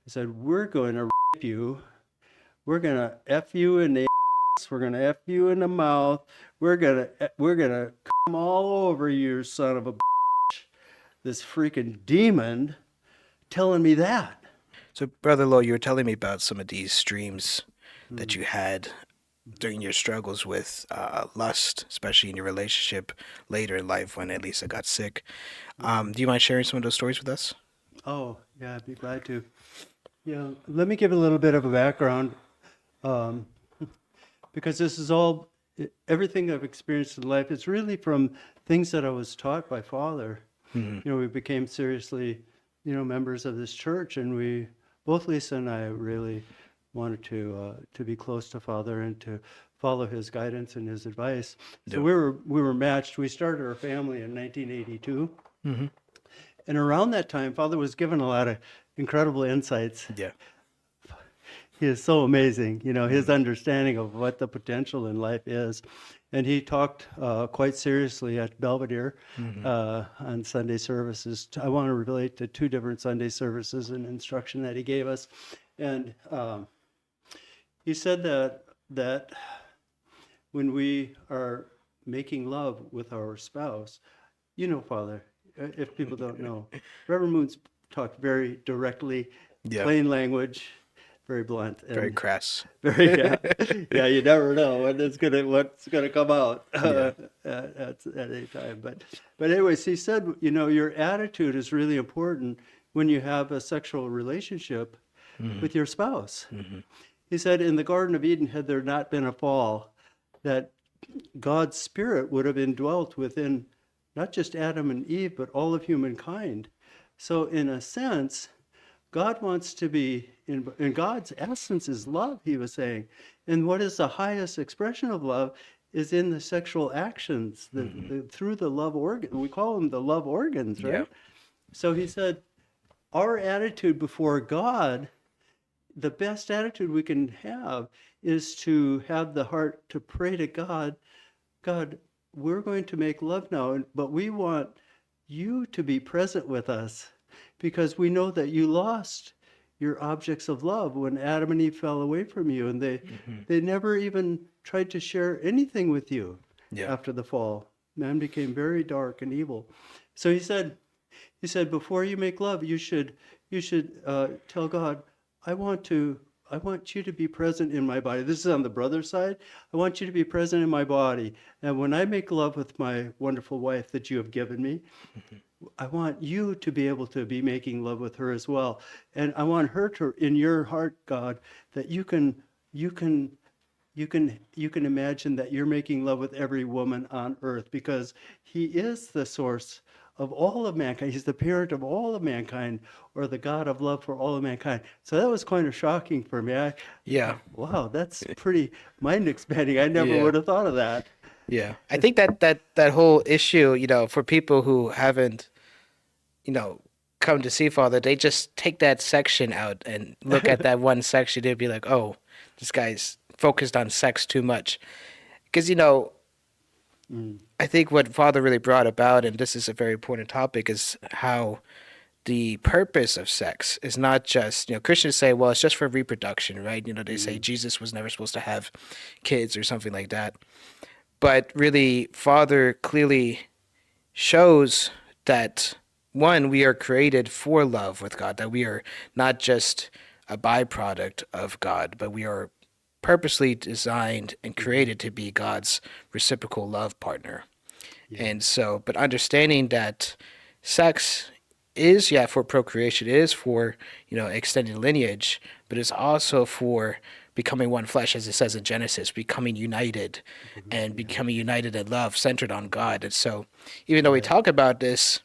He said, we're going to rape you. We're going to F you in the ass. We're going to F you in the mouth. We're going to come all over you, son of a bitch. This freaking demon telling me that. So, Brother Lo, you were telling me about some of these dreams that Mm. you had during your struggles with lust, especially in your relationship later in life when Elisa got sick. Right. Do you mind sharing some of those stories with us? Oh, yeah, I'd be glad to. Yeah, let me give a little bit of a background, um, because this is all, everything I've experienced in life, it's really from things that I was taught by Father. Hmm. We became seriously, members of this church, and both Lisa and I really wanted to be close to Father and to follow his guidance and his advice. So Yeah. we were matched. We started our family in 1982, Hmm. and around that time, Father was given a lot of incredible insights. Yeah. He is so amazing, his Hmm. understanding of what the potential in life is. And he talked quite seriously at Belvedere Hmm. on Sunday services. I want to relate to two different Sunday services and instruction that he gave us. And he said that when we are making love with our spouse, Father, if people don't know, Reverend Moon's talked very directly, Yeah. plain language, very blunt, Very and crass. very, yeah, yeah. You never know what's gonna come out Yeah. at any time. But anyways, he said, your attitude is really important when you have a sexual relationship Hmm. with your spouse. Hmm. He said, in the Garden of Eden, had there not been a fall, that God's Spirit would have indwelt within not just Adam and Eve, but all of humankind. So, in a sense, God wants to be, in God's essence is love, he was saying. And what is the highest expression of love is in the sexual actions, Hmm. through the love organ. We call them the love organs, Yeah. right? So he said, our attitude before God, the best attitude we can have is to have the heart to pray to God, God, we're going to make love now, but we want you to be present with us because we know that you lost your objects of love when Adam and Eve fell away from you, and Hmm. they never even tried to share anything with you Yeah. after the fall. Man became very dark and evil. So he said, before you make love, you should tell God, I want to, I want you to be present in my body. This is on the brother side. I want you to be present in my body. And when I make love with my wonderful wife that you have given me, Hmm. I want you to be able to be making love with her as well. And I want her to, in your heart, God, that you can you can imagine that you're making love with every woman on earth because he is the source of all of mankind. He's the parent of all of mankind, or the God of love for all of mankind. So that was kind of shocking for me. I Yeah. thought, wow, that's pretty mind expanding. I never Yeah. would have thought of that. Yeah. I think that whole issue, for people who haven't, you know, come to see Father, they just take that section out and look at that one section. They'd be like, oh, this guy's focused on sex too much. Because, Mm, I think what Father really brought about, and this is a very important topic, is how the purpose of sex is not just, Christians say, well, it's just for reproduction, right? They say mm, Jesus was never supposed to have kids or something like that. But really, Father clearly shows that one, we are created for love with God, that we are not just a byproduct of God, but we are purposely designed and mhm. created to be God's reciprocal love partner. Yeah, And so, but understanding that sex is, yeah, for procreation, it is for, extending lineage, but it's also for becoming one flesh, as it says in Genesis, becoming united and yeah, becoming united in love, centered on God. And so, even though we right, talk about this,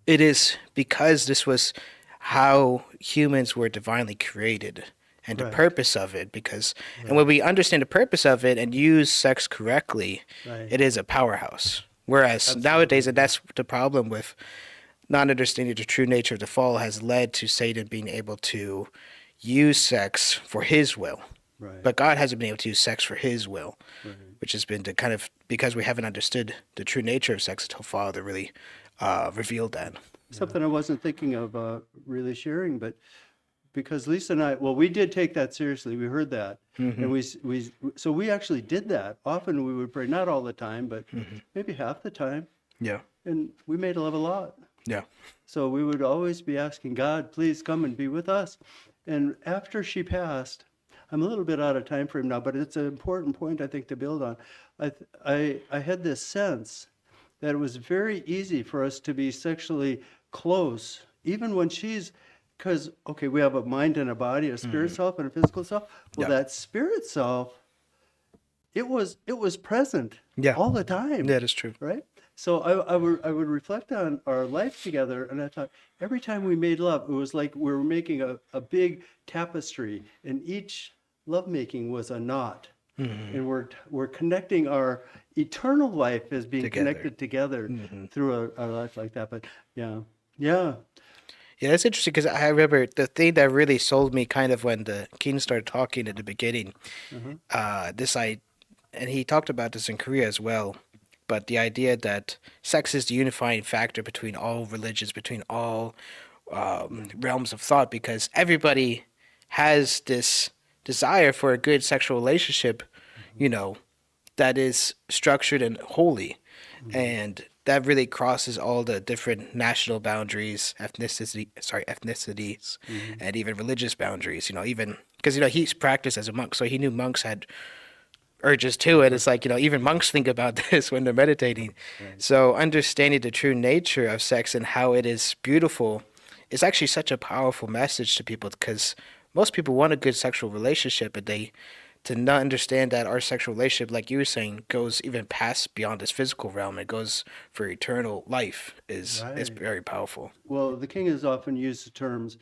it is because this was how humans were divinely created and the right, purpose of it. And when right, we understand the purpose of it and use sex correctly, right. it is a powerhouse. Whereas nowadays, Absolutely, and yeah. that's the problem with not understanding the true nature of the fall, has led to Satan being able to use sex for his will. Right, But God hasn't been able to use sex for his will, right. which has been to kind of, because we haven't understood the true nature of sex until Father really revealed that. Something I wasn't thinking of really sharing, but because Lisa and I, well, we did take that seriously. We heard that, and so we actually did that. Often we would pray, not all the time, but maybe half the time, Yeah. and we made love a lot. Yeah. So we would always be asking God, please come and be with us. And after she passed, I'm a little bit out of time frame now, but it's an important point I think to build on. I had this sense that it was very easy for us to be sexually close, even when she's, because, okay, we have a mind and a body, a spirit self and a physical self. Well, Yeah. that spirit self, it was present Yeah. all the time. That is true. Right? So I would reflect on our life together, and I thought every time we made love, it was like we were making a big tapestry, and each lovemaking was a knot. And we're connecting our eternal life as being Together. connected together through our life like that. But yeah. Yeah. Yeah, that's interesting because I remember the thing that really sold me kind of when the king started talking at the beginning. And he talked about this in Korea as well. But the idea that sex is the unifying factor between all religions, between all realms of thought, because everybody has this desire for a good sexual relationship, that is structured and holy. And that really crosses all the different national boundaries, ethnicities, and even religious boundaries, even because, he's practiced as a monk, so he knew monks had urges too. And it's like, even monks think about this when they're meditating. Right. So understanding the true nature of sex and how it is beautiful is actually such a powerful message to people, because most people want a good sexual relationship, but to not understand that our sexual relationship, like you were saying, goes even past beyond this physical realm. It goes for eternal life is Right. very powerful. Well, the king has often used the terms,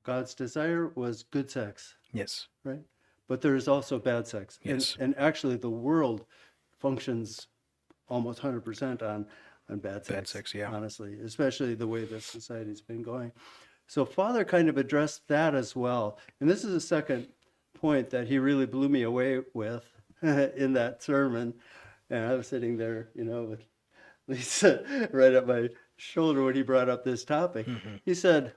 God's desire was good sex, Yes. right? But there is also bad sex. Yes. And actually the world functions almost 100% on bad sex. Bad sex, yeah. Honestly, especially the way this society's been going. So Father kind of addressed that as well. And this is a second point that he really blew me away with in that sermon. And I was sitting there, with Lisa right at my shoulder when he brought up this topic. He said,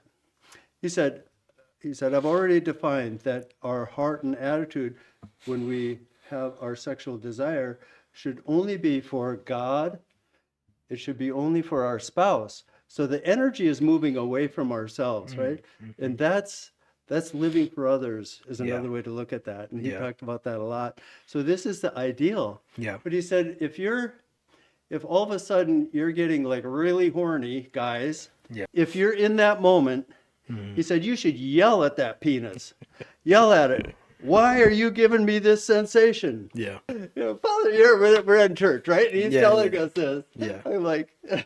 I've already defined that our heart and attitude when we have our sexual desire should only be for God. It should be only for our spouse. So the energy is moving away from ourselves, right? And that's living for others is Yeah. another way to look at that. And he Yeah. talked about that a lot. So this is the ideal. Yeah. But he said, if all of a sudden you're getting like really horny, guys, Yeah. if you're in that moment, he said, you should yell at that penis. Yell at it. Why are you giving me this sensation? Yeah. Father, we're in church, right? And he's Yeah, telling yeah. us this. Yeah. I'm like, I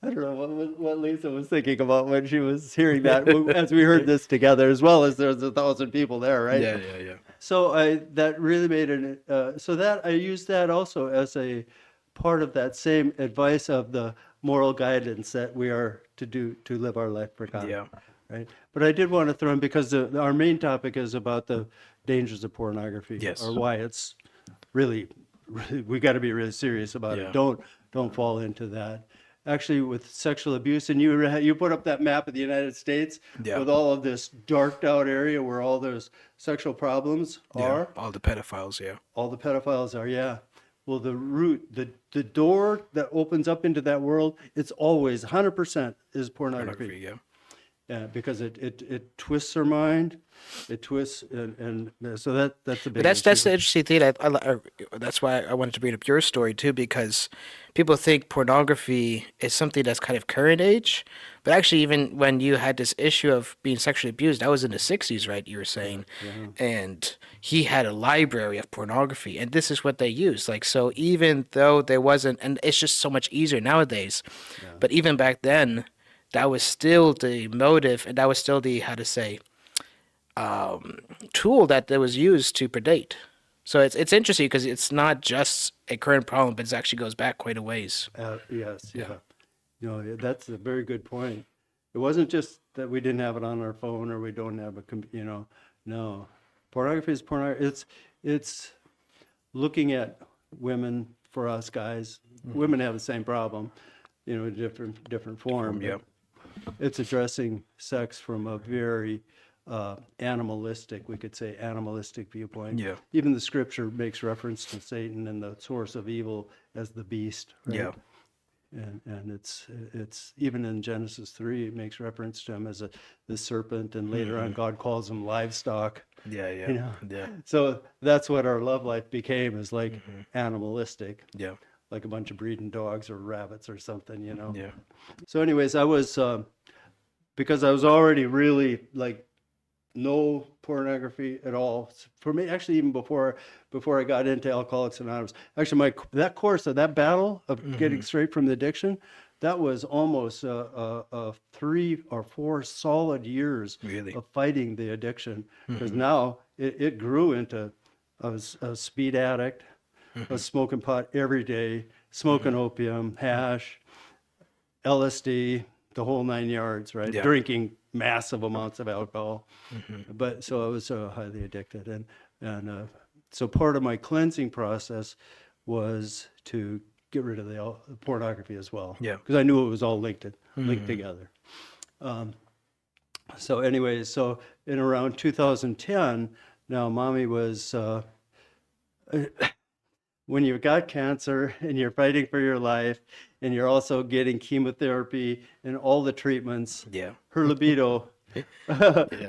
don't know what Lisa was thinking about when she was hearing that, as we heard this together, as well as there's 1,000 people there, right? Yeah. So that really made it. So that I used that also as a part of that same advice of the moral guidance that we are to do to live our life for God. Yeah. Right. But I did want to throw in, because our main topic is about the dangers of pornography. Yes. Or why it's really we got to be really serious about Yeah. it. Don't fall into that. Actually, with sexual abuse, and you put up that map of the United States Yeah. with all of this darked out area where all those sexual problems are. All the pedophiles, yeah. All the pedophiles are, yeah. Well, the door that opens up into that world, it's always 100% is pornography. Pornography, yeah. Yeah, because it twists our mind, it twists, and so that's a big. But that's the issue. interesting thing. That's why I wanted to bring up your story too, because people think pornography is something that's kind of current age, but actually, even when you had this issue of being sexually abused, that was in the '60s, right? You were saying, and he had a library of pornography, and this is what they used. Like, so even though there wasn't, and it's just so much easier nowadays, but even back then, that was still the motive, and that was still the tool that was used to predate. So it's interesting because it's not just a current problem, but it actually goes back quite a ways. Yes, yeah. That's a very good point. It wasn't just that we didn't have it on our phone or we don't have no. Pornography is pornography. It's looking at women for us guys. Women have the same problem, different form. Yeah. It's addressing sex from a very animalistic, we could say animalistic viewpoint. Yeah. Even the scripture makes reference to Satan and the source of evil as the beast, right? Yeah. And it's even in Genesis 3, it makes reference to him as the serpent, and later on God calls him livestock. Yeah. Yeah. You know, Yeah. so that's what our love life became, is like animalistic, Yeah. like a bunch of breeding dogs or rabbits or something, you know. Yeah. So, anyways, I was because I was already really like no pornography at all for me. Actually, even before I got into Alcoholics Anonymous, actually that course of that battle of getting straight from the addiction, that was almost 3 or 4 solid years Really? of fighting the addiction. Because now it grew into I was a speed addict. I was smoking pot every day, smoking opium, hash, LSD, the whole 9 yards, right? Yeah. Drinking massive amounts of alcohol. But so I was highly addicted. And so part of my cleansing process was to get rid of the pornography as well. Yeah. Because I knew it was all linked together. So anyways, so in around 2010, now mommy was, when you've got cancer and you're fighting for your life and you're also getting chemotherapy and all the treatments, Yeah. her libido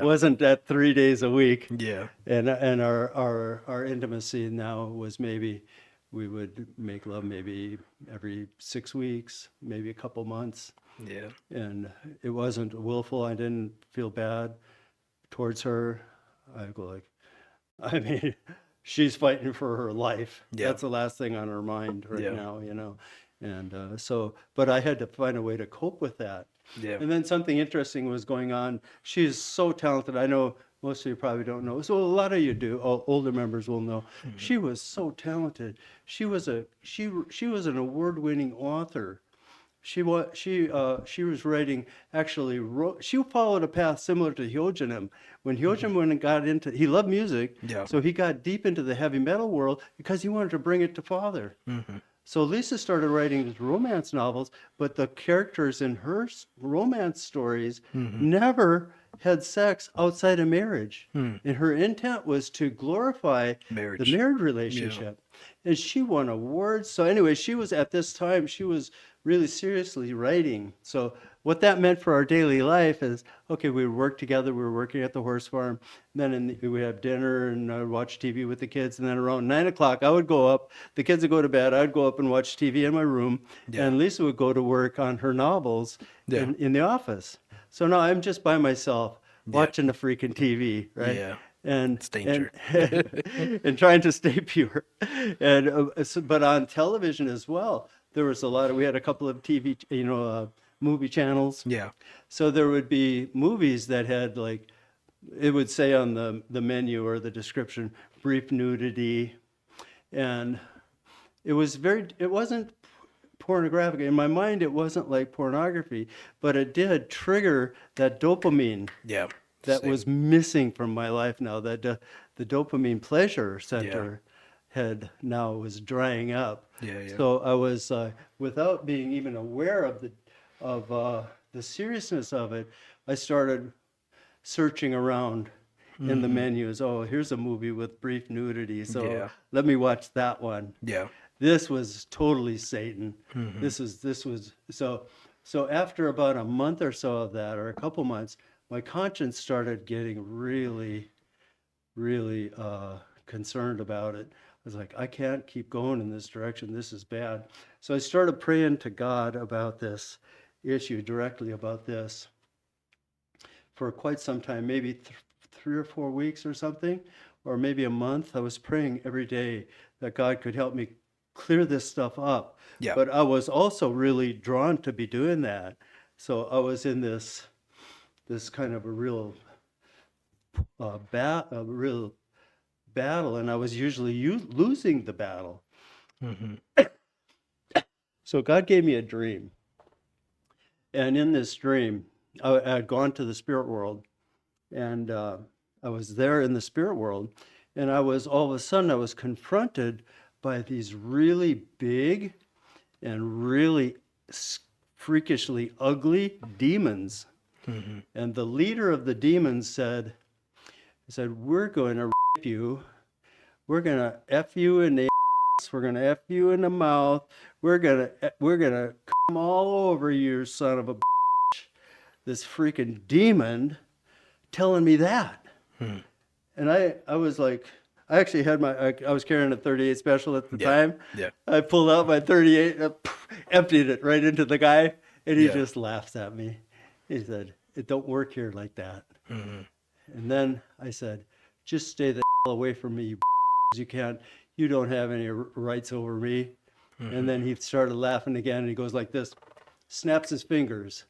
wasn't at 3 days a week. Yeah. And our intimacy now was maybe we would make love maybe every 6 weeks, maybe a couple months. Yeah. And it wasn't willful. I didn't feel bad towards her. I go like, I mean, she's fighting for her life. Yeah. That's the last thing on her mind right Yeah. now, you know. And but I had to find a way to cope with that. Yeah. And then something interesting was going on. She's so talented. I know most of you probably don't know. So a lot of you do. Older members will know. She was so talented. She was an award-winning author. She was writing, she followed a path similar to Hyojinim. When Hyojinim went and got into, he loved music, Yeah. so he got deep into the heavy metal world because he wanted to bring it to Father. So Lisa started writing these romance novels, but the characters in her romance stories never had sex outside of marriage. And her intent was to glorify Marriage. the married relationship. And she won awards. So anyway, she was at this time, she was really seriously writing. So what that meant for our daily life is, okay, we would work together. We were working at the horse farm. Then we have dinner and I would watch TV with the kids. And then around 9 o'clock, I would go up. The kids would go to bed. I'd go up and watch TV in my room. Yeah. And Lisa would go to work on her novels Yeah. in the office. So now I'm just by myself watching the freaking TV, right? Yeah. And It's danger. and trying to stay pure. And but on television as well, there was a lot of. We had a couple of TV, movie channels. Yeah. So there would be movies that had like, it would say on the menu or the description, brief nudity, and it wasn't pornographic. In my mind, it wasn't like pornography, but it did trigger that dopamine Yeah. that Same. was missing from my life now. That the dopamine pleasure center was drying up. Yeah, yeah. So I was without being even aware of the seriousness of it, I started searching around in the menus. Oh, here's a movie with brief nudity, so Yeah. let me watch that one. Yeah. This was totally Satan. This was so after about a month or so of that, or a couple months, my conscience started getting really, really concerned about it. I was like, I can't keep going in this direction. This is bad. So I started praying to God about this issue, directly about this, for quite some time, maybe 3 or 4 weeks or something, or maybe a month. I was praying every day that God could help me clear this stuff up. Yeah. But I was also really drawn to be doing that. So I was in this kind of a real battle, and I was usually losing the battle. So God gave me a dream. And in this dream, I had gone to the spirit world, and I was there in the spirit world, and all of a sudden I was confronted by these really big and really freakishly ugly demons. And the leader of the demons said, I said, we're going to rape you. We're going to F you in the ass. We're going to F you in the mouth. We're going to come all over you, son of a bitch. This freaking demon telling me that. And I was like, I actually had I was carrying a 38 special at the time. Yeah. I pulled out my 38, emptied it right into the guy, and he just laughs at me. He said, it don't work here like that. And then I said, just stay the hell away from me, you can't, you don't have any rights over me. And then he started laughing again, and he goes like this, snaps his fingers,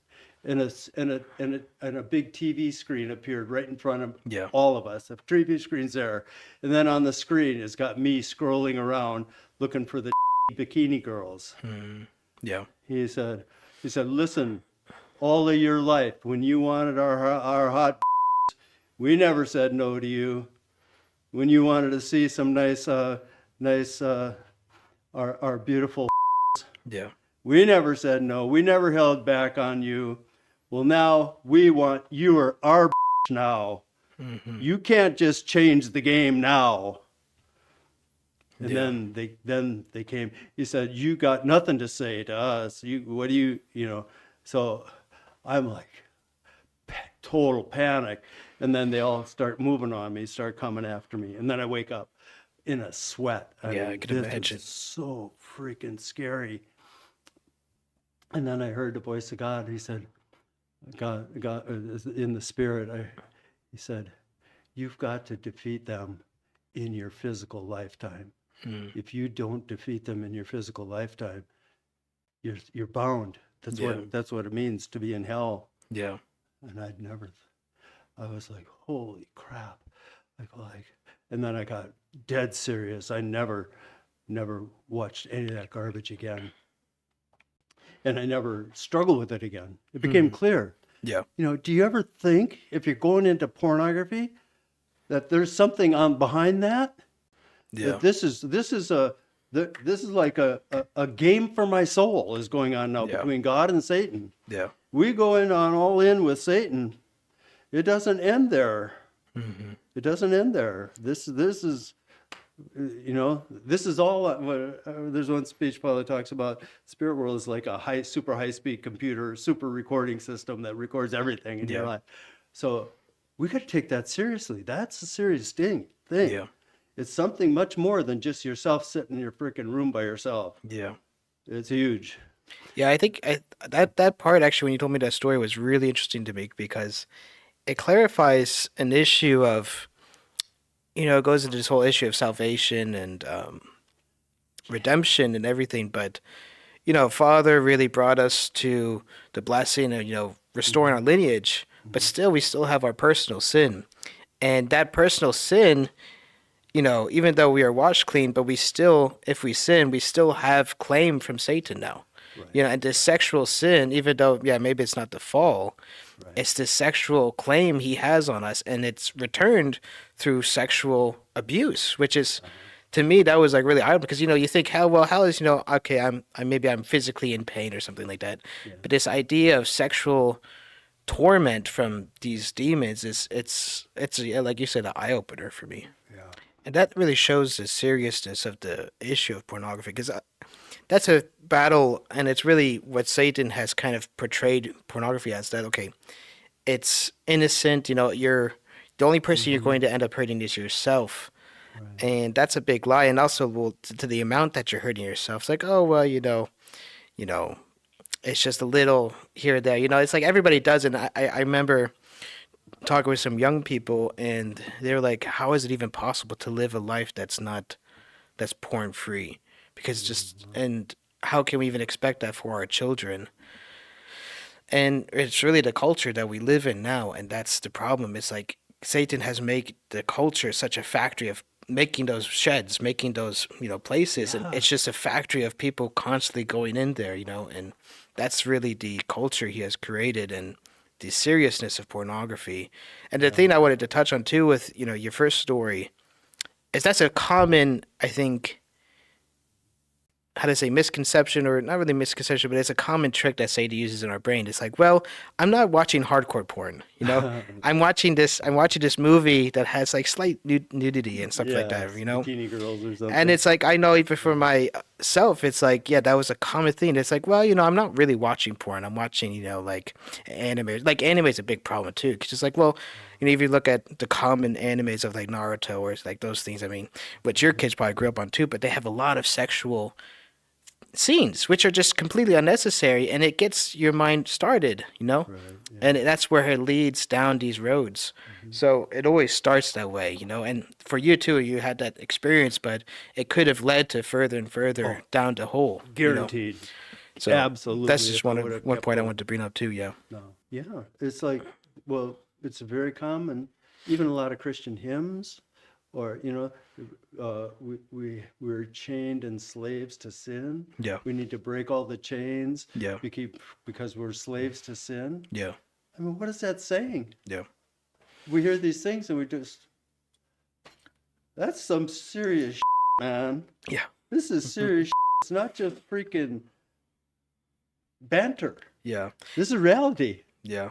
and a big TV screen appeared right in front of all of us. A TV screen's there, and then on the screen it's got me scrolling around looking for the bikini girls. Yeah. He said, listen, all of your life when you wanted our hot, we never said no to you. When you wanted to see some nice our beautiful, we never said no. We never held back on you. Well, now we want you are our now. You can't just change the game now. And then they came. He said, you got nothing to say to us. What do you know? So I'm like, total panic. And then they all start moving on me, start coming after me. And then I wake up in a sweat. I could imagine. It's so freaking scary. And then I heard the voice of God. He said, God in the spirit, he said, you've got to defeat them in your physical lifetime. If you don't defeat them in your physical lifetime, you're bound. That's what it means to be in hell. Yeah. And I was like, holy crap. And then I got dead serious. I never watched any of that garbage again. And I never struggled with it again. It became clear. Yeah. Do you ever think, if you're going into pornography, that there's something on behind that? Yeah. That this is like a game for my soul is going on now between God and Satan. Yeah. We go in on all in with Satan. It doesn't end there. It doesn't end there. This is this is all. There's one speech Paula talks about. Spirit world is like a super high speed computer, super recording system that records everything in your life. So we got to take that seriously. That's a serious thing. Yeah. It's something much more than just yourself sitting in your freaking room by yourself. Yeah. It's huge. Yeah, I think that part actually, when you told me that story, was really interesting to me because it clarifies an issue of, it goes into this whole issue of salvation and redemption and everything. But, Father really brought us to the blessing of, restoring our lineage. But still, we still have our personal sin. And that personal sin, even though we are washed clean, but we still, if we sin, we still have claim from Satan now. Right. And this sexual sin, even though, maybe it's not the fall, it's the sexual claim he has on us, and it's returned through sexual abuse, which is, to me, that was like really eye-opening because, you think, how is, okay, I'm physically in pain or something like that. Yeah. But this idea of sexual torment from these demons it's like you said, an eye-opener for me. Yeah. And that really shows the seriousness of the issue of pornography because that's a battle, and it's really what Satan has kind of portrayed pornography as, that, okay, it's innocent, you're the only person you're going to end up hurting is yourself. Right. And that's a big lie. And also, to the amount that you're hurting yourself, it's like, oh, well, it's just a little here or there. It's like everybody does it. And I remember talking with some young people, and they were like, how is it even possible to live a life that's porn free? Because and how can we even expect that for our children? And it's really the culture that we live in now, and that's the problem. It's like Satan has made the culture such a factory of making those sheds, making those, places, and it's just a factory of people constantly going in there, and that's really the culture he has created and the seriousness of pornography. And the thing I wanted to touch on too with, your first story is that's a common, I think, how to say, misconception, or not really misconception, but it's a common trick that Satan uses in our brain. It's like, well, I'm not watching hardcore porn, you know. I'm watching this movie that has like slight nudity and stuff like that, Yes, you know. bikini girls or something. And it's like, I know even for myself, it's like, yeah, that was a common thing. It's like, well, you know, I'm not really watching porn. I'm watching, you know, like anime. Like anime is a big problem too, because it's like, well, you know, if you look at the common animes of like Naruto or like those things, I mean, which your kids probably grew up on too, but they have a lot of sexual scenes, which are just completely unnecessary, and it gets your mind started, you know? Right, yeah. And that's where it leads down these roads. So it always starts that way, you know? And for you too, you had that experience, but it could have led to further and further down the hole. You know? Guaranteed. So Absolutely. that's just if I one would've one kept point I on. wanted to bring up too, yeah. No. Yeah. It's like, well, it's very common, even a lot of Christian hymns, or, you know, we're chained and slaves to sin. Yeah. We need to break all the chains Yeah. because we're slaves to sin. Yeah. I mean, what is that saying? Yeah. We hear these things and we just, that's some serious man. Yeah. This is serious. It's not just freaking banter. Yeah. This is reality. Yeah.